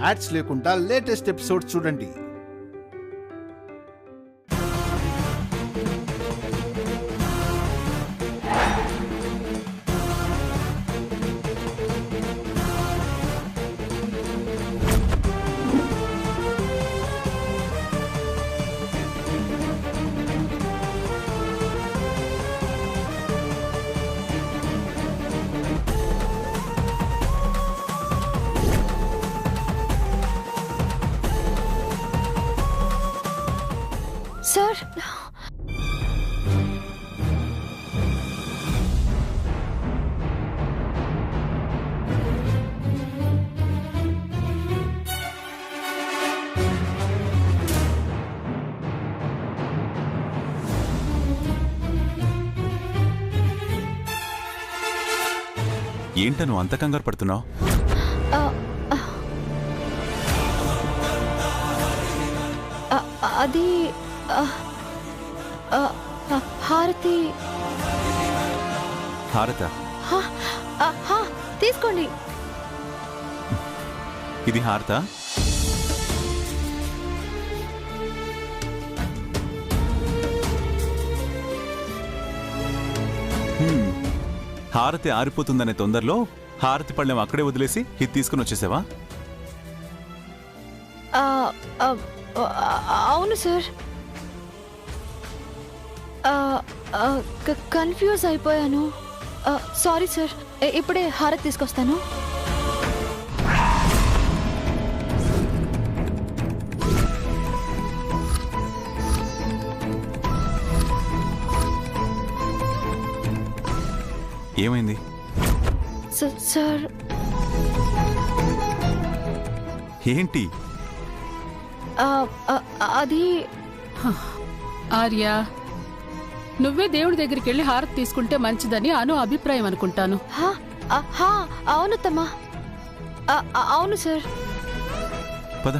Ads లేకుండా latest episodes చూడండి. Sir, ఏంట నువ్వు అంత కంగారు పడుతున్నావు? అది హారతి. హారత తీసుకోండి. ఇది హారత? హారతి ఆరిపోతుందనే తొందరలో హారతి పళ్ళెం అక్కడే వదిలేసి ఇది తీసుకుని వచ్చేసావా? అవును సార్, కన్ఫ్యూజ్ అయిపోయాను. సారీ సార్, ఇప్పుడే హారతి తీసుకొస్తాను. ఏమైంది? సార్, ఏంటి? అది ఆర్య, నువ్వే దేవుడి దగ్గరికి వెళ్ళి హారతి తీసుకుంటే మంచిదని అను అభిప్రాయం అనుకుంటాను. అవును తమ్మా, అవును సార్. పద.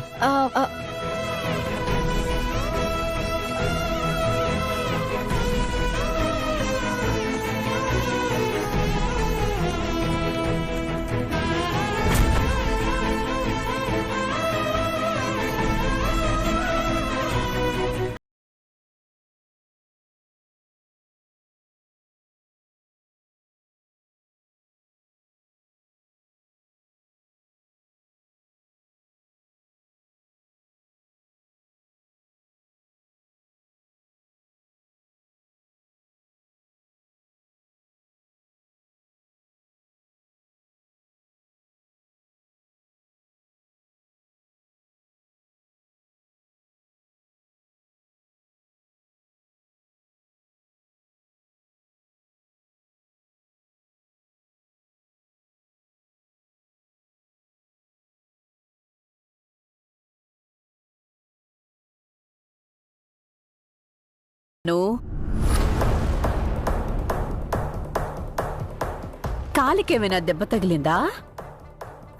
కాలికేమైనా దెబ్బ తగిలిందా?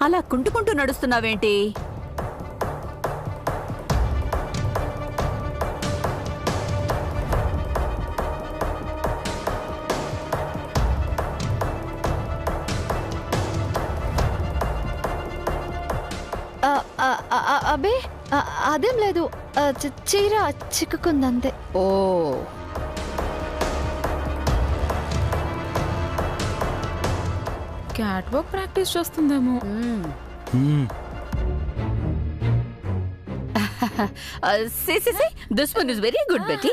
అలా కుంటుకుంటూ నడుస్తున్నావేంటి? అబే, అదేం లేదు, చీర చిక్కుకుందంతే. ఓ, క్యాట్ వాక్ ప్రాక్టీస్ చేస్తుందేమో. This one is very good Betty.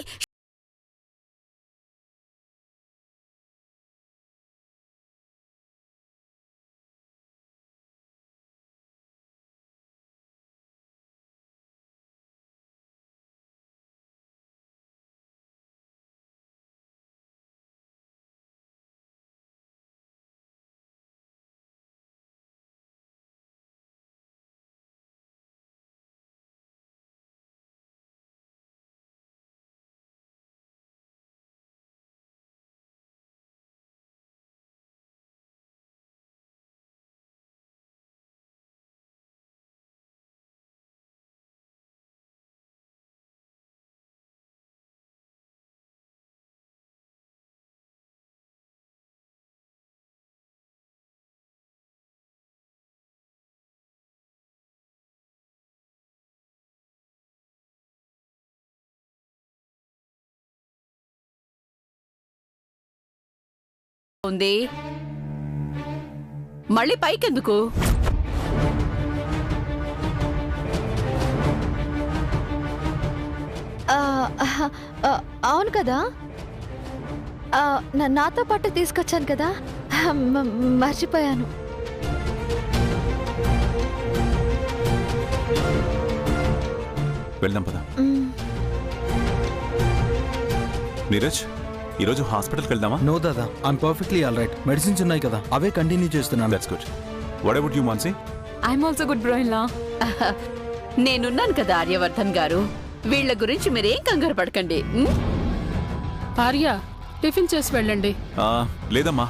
ఉంది. మళ్ళీ పైకెందుకు? అవును కదా, నాతో పాటు తీసుకొచ్చాను కదా, మర్చిపోయాను. వెళ్దాం పద. నీరజ్, ఈరోజు హాస్పిటల్కి వెళ్దామా? నో దాదా, I'm perfectly all right. Medicines ఉన్నాయి కదా, అవే కంటిన్యూ చేస్తున్నాను. That's good. What about you Mansi? I'm also good bro in law. నేనున్నాను కదా ఆర్యవర్ధన్ గారు, వీళ్ళ గురించి మీరేం కంగారు పడకండి. ఆర్య, టిఫిన్ చేసి వెళ్ళండి. లేదమ్మా,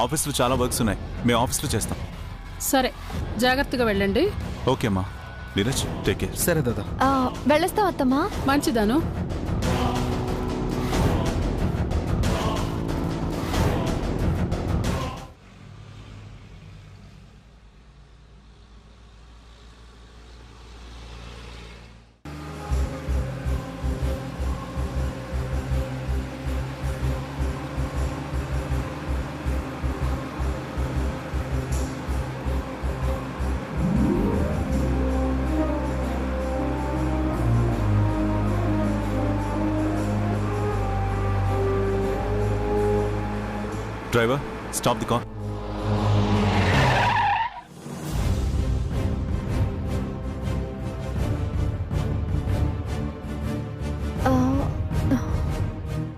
ఆఫీస్లో చాలా వర్క్స్ ఉన్నాయి, మేము ఆఫీస్లో చేస్తాం. సరే, జాగ్రత్తగా వెళ్ళండి. ఓకే అమ్మా. Neeraj, take care. సరే దాదా. వెళ్ళొస్తాం అత్తమ్మా. మంచిదాను. Driver, stop the car.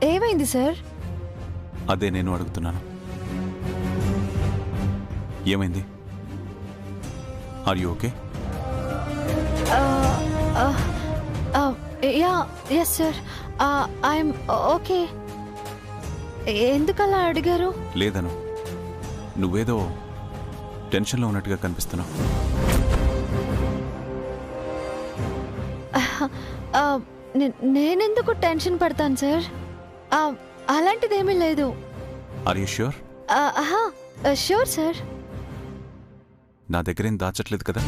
ఏమైంది సార్? అదే నేను అడుగుతున్నాను. ఏమైంది? Are you okay? Yeah, yes sir, I'm okay. ఎందుకలా అడిగారు? లేదను, నువ్వేదో టెన్షన్లో ఉన్నట్టుగా కనిపిస్తున్నావు. నేనెందుకు టెన్షన్ పడతాను సార్? అలాంటిదేమీ లేదు. Are you sure? Sure sir. నా దగ్గరేం దాచట్లేదు కదా?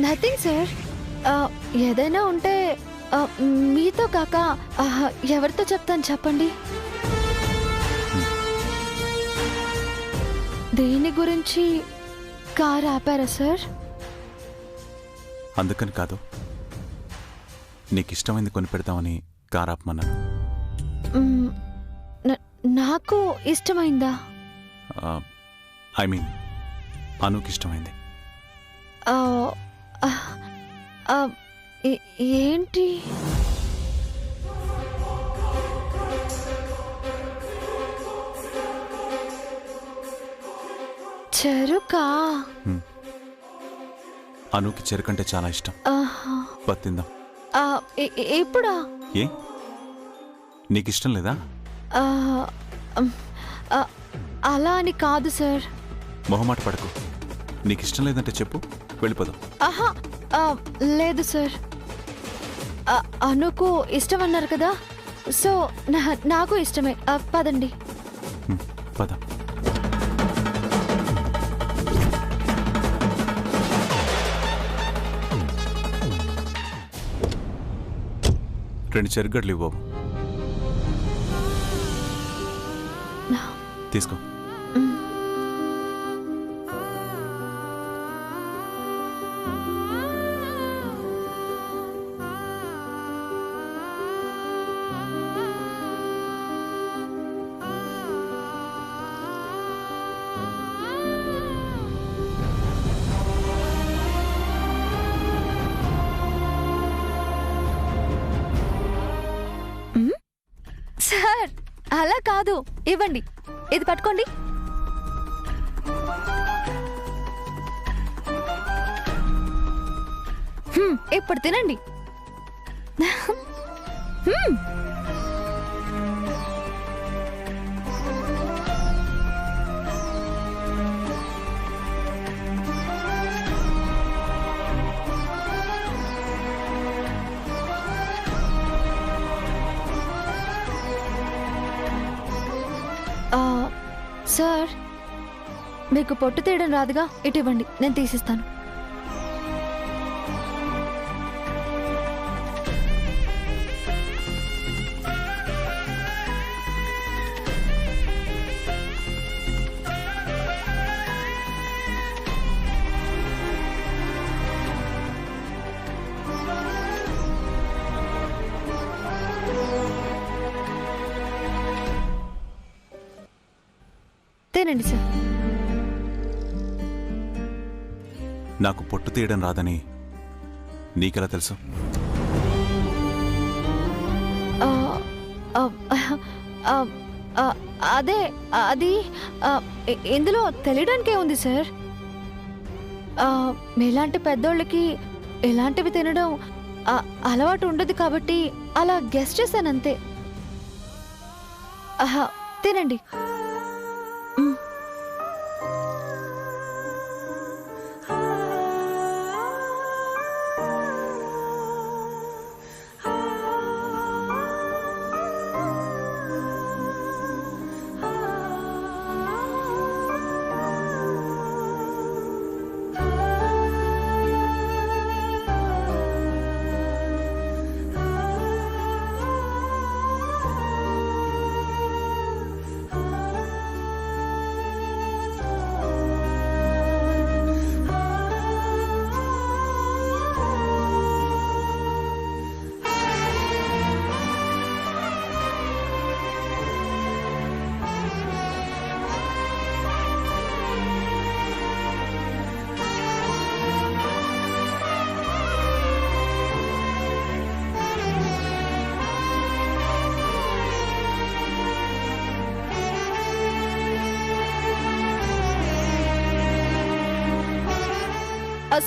Nothing sir. ఏదైనా ఉంటే మీతో కాక ఎవరితో చెప్తాను చెప్పండి. దేని గురించి కారు ఆపారా సార్? అందుకని కాదు, నీకు ఇష్టమైంది కొని పెడతామని కారు ఆపమన్నాను. నాకు ఇష్టమైందా? ఐ మీన్, అనుకి ఇష్టమైంది. ఏంటి? చెరుకా? అనుకి చెరుకంటే చాలా ఇష్టం. పత్తిందాం. ఎప్పుడా? ఏ, నీకు ఇష్టం లేదా? అలా అని కాదు సార్. మొహమాట పడకు. నీకు ఇష్టం లేదంటే చెప్పు, వెళ్ళిపోదాం. లేదు సార్, అనుకు ఇష్టం అన్నారు కదా, సో నాకు ఇష్టమే. పదండి. పద. రెండు చెరుగడ్లు ఇవ్వు. తీసుకో. సార్, అలా కాదు, ఇవ్వండి. ఇది పట్టుకోండి. ఇప్పుడు తినండి. సార్, మీకు పొట్టు తీయడం రాదుగా, ఇటు ఇవ్వండి, నేను తీసిస్తాను. తినండి సార్. నాకు పొట్టు తీయడం రాదని నీకెలా తెలుసు? ఆ, ఆ, ఆ, ఆ, అదే అది ఇందులో తెలియడానికే ఉంది సార్. మీలాంటి పెద్దోళ్ళకి ఎలాంటివి తినడం అలవాటు ఉండదు కాబట్టి అలా గెస్ట్ చేశానంతే. తినండి.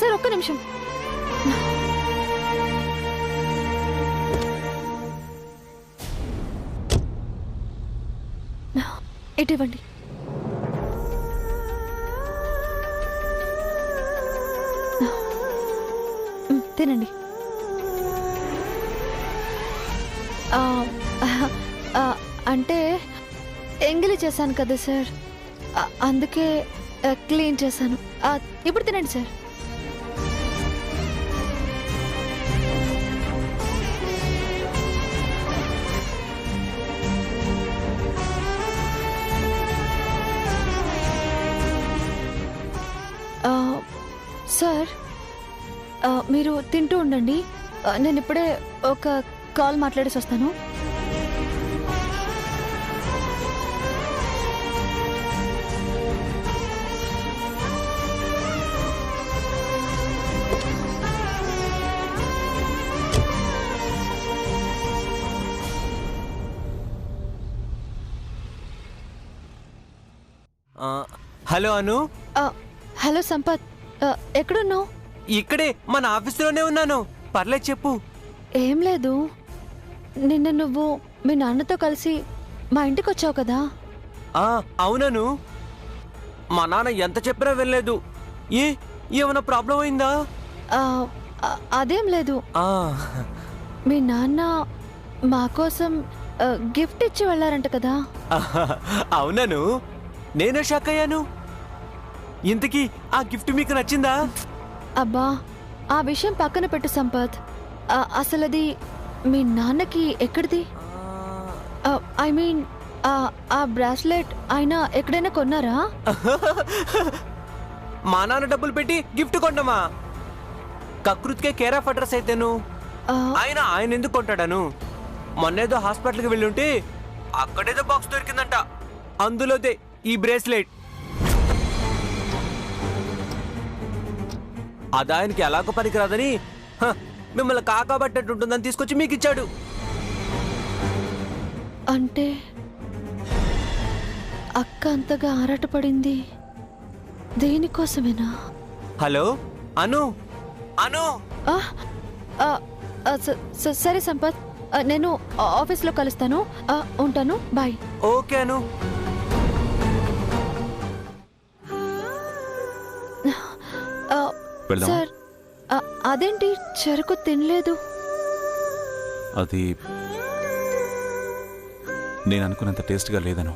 సార్ ఒక్క నిమిషం. ఇటివ్వండి. తినండి. అంటే ఎంగిలి చేశాను కదా సార్, అందుకే క్లీన్ చేశాను. ఇప్పుడు తినండి సార్. సార్ మీరు తింటూ ఉండండి. నేను ఇప్పుడే ఒక కాల్ మాట్లాడేసి వస్తాను. హలో అను. హలో సంపత్, ఎక్కడున్నావు? ఇక్కడే మన ఆఫీసులోనే ఉన్నాను. పర్లేదు చెప్పు. ఏం లేదు, నిన్న నువ్వు మీ నాన్నతో కలిసి మా ఇంటికి వచ్చావు కదా. అవునను. మా నాన్న ఎంత చెప్పినా వెళ్ళలేదు. ఏమైనా ప్రాబ్లం అయిందా? అదేం లేదు. మీ నాన్న మా కోసం గిఫ్ట్ ఇచ్చి వెళ్ళారంట కదా. అవునను, నేనే షాక్ అయ్యాను. ఇంతకీ ఆ గిఫ్ట్ మీకు నచ్చిందా? అబ్బా, ఆ విషయం పక్కన పెట్టు సంపత్. అసలు అది మీ నాన్నకి ఎక్కడిది? ఐ మీన్ ఆ బ్రాస్లెట్ ఆయన ఎక్కడైనా కొన్నారా? మా నాన్న డబ్బులు పెట్టి గిఫ్ట్ కొన్నామా? కకృతికే కేర్ ఆఫ్ అడ్రస్ అయితేను. ఆయన ఎందుకు కొంటాడను? మొన్నేదో హాస్పిటల్కి వెళ్ళుంటే అక్కడేదో బాక్స్ దొరికిందంట, అందులోదే ఈ బ్రేస్లెట్. అదాయనికి ఎలాగో పనికిరాదని మిమ్మల్ని కాకాబట్టేట్టుంటుందని తీసుకొచ్చి మీకు ఇచ్చాడు. అంటే అక్క అంతగా ఆరాటపడింది దేనికోసమేనా? హలో అను. అను సరే సంపత్, నేను ఆఫీస్లో కలుస్తాను. ఉంటాను, బాయ్. ఓకే అను. సార్, అదేంటి చెరుకు తినలేదు? అది నేను అనుకున్నంత టేస్ట్గా లేదను.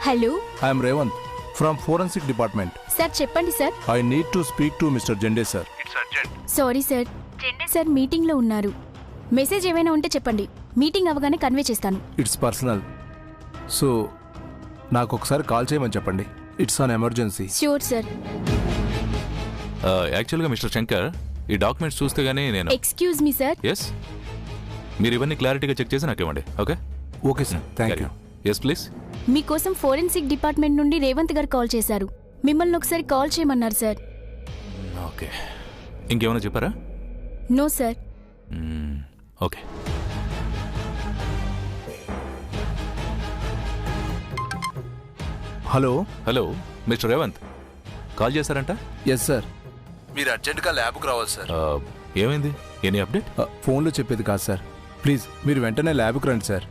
Hello I'm Revanth from forensic department. Sir చెప్పండి sir. I need to speak to mister Jende sir. Sorry sir, sir మీటింగ్లో ఉన్నారు. మెసేజ్ ఏమైనా ఉంటే చెప్పండి, మీటింగ్ అవగానే కన్వే చేస్తాను. ఇట్స్ పర్సనల్, సో నాకు ఒకసారి కాల్ చేయమని చెప్పండి. It's on emergency. Sure sir. యాక్చువల్గా మిస్టర్ శంకర్, ఈ డాక్యుమెంట్స్ చూస్తే గానీ నేను ఎక్స్క్యూజ్ మీ సార్. ఎస్, మీరు ఇవన్నీ క్లారిటీగా చెక్ చేసి నాకు ఇవ్వండి. Okay okay sir, thank you. Yes please. మీకోసం ఫోరెన్సిక్ డిపార్ట్మెంట్ నుండి రేవంత్ గారు కాల్ చేశారు. మిమ్మల్ని ఒకసారి కాల్ చేయమన్నారు సార్. ఓకే, ఇంకేమైనా చెప్పారా? No sir. Okay. Hello hello mister Revanth, call చేశారంట? Yes sir. మీరు అర్జెంటుగా ల్యాబ్కి రావాలి సార్. ఏమైంది? Any update? ఫోన్లో చెప్పేది కాదు సార్, ప్లీజ్ మీరు వెంటనే ల్యాబ్కి రండి సార్.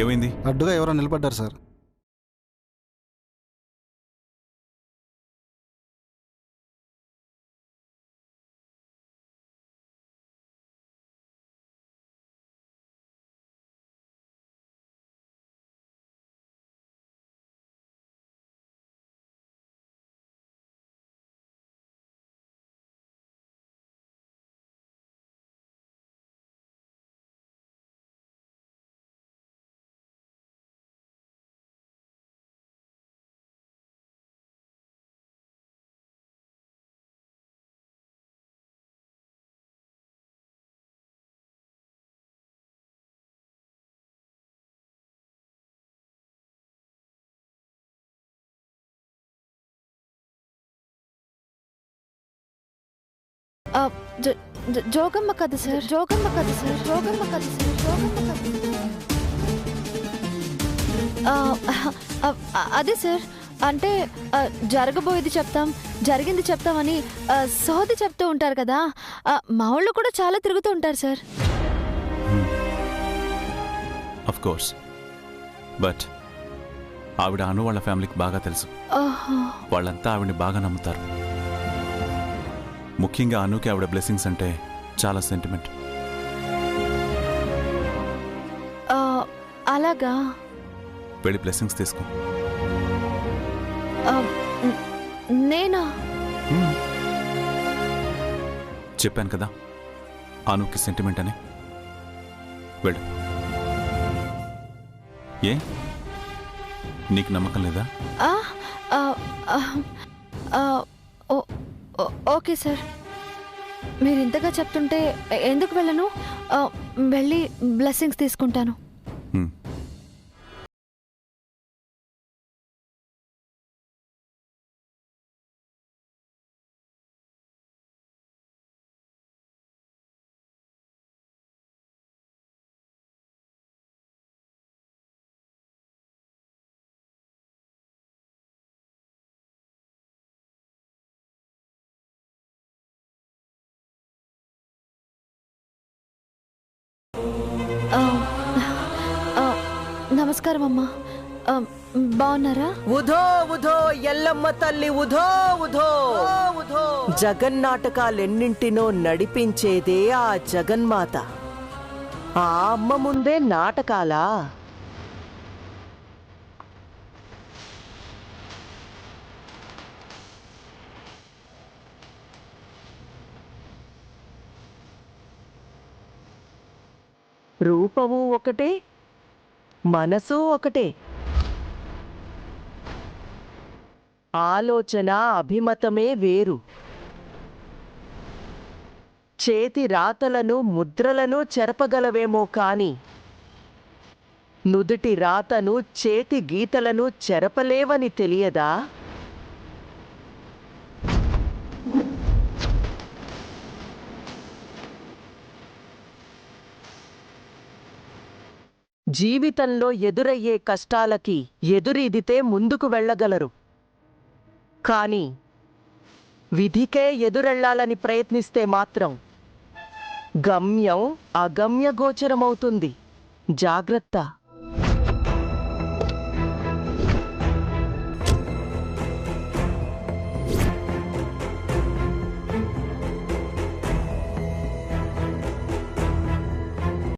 ఏమైంది? అడ్డుగా ఎవరో నిలబడ్డారు సార్. జోగమ్మ కదా సార్, జోగమ్మ కదా సార్, జోగమ్మ కదా సార్, జోగమ్మ కదా. అదే సార్, అంటే జరగబోయేది చెప్తాం, జరిగింది చెప్తామని సోది చెప్తూ ఉంటారు కదా. మా వాళ్ళు కూడా చాలా తిరుగుతూ ఉంటారు సార్. ఆఫ్ కోర్స్, బట్ ఆవిడ అను వాళ్ళ ఫ్యామిలీకి బాగా తెలుసు. వాళ్ళంతా ఆవిడని బాగా నమ్ముతారు. ముఖ్యంగా అనుకి ఆవిడ బ్లెస్సింగ్స్ అంటే చాలా సెంటిమెంట్. అలాగా? వెళ్ళి బ్లెస్సింగ్స్ తీసుకో. నేనా? చెప్పాను కదా అనుకి సెంటిమెంట్ అని. వెళ్ళు. ఏ, నీకు నమ్మకం లేదా? ఓకే సార్, మీరు ఇంతగా చెప్తుంటే ఎందుకు వెళ్ళను? వెళ్ళి బ్లెస్సింగ్స్ తీసుకుంటాను. నమస్కారం అమ్మా, బాగున్నారా? ఉధో ఉధో ఎల్లమ్మ తల్లి, ఉధో ఉధో ఉధో. జగన్నాటకాలెన్నింటినో నడిపించేదే ఆ జగన్మాత. ఆ అమ్మ ముందే నాటకాలా? రూపము ఒకటే, మనసు ఒకటే. ఆలోచన అభిమతమే వేరు. చేతి రాతలను ముద్రలను చెరపగలవేమో కాని నుదుటి రాతను చేతి గీతలను చెరపలేవని తెలియదా? జీవితంలో ఎదురయ్యే కష్టాలకి ఎదురీదితే ముందుకు వెళ్ళగలరు. కానీ విధికే ఎదురెళ్లాలని ప్రయత్నిస్తే మాత్రం గమ్యం అగమ్యగోచరమవుతుంది. జాగ్రత్త.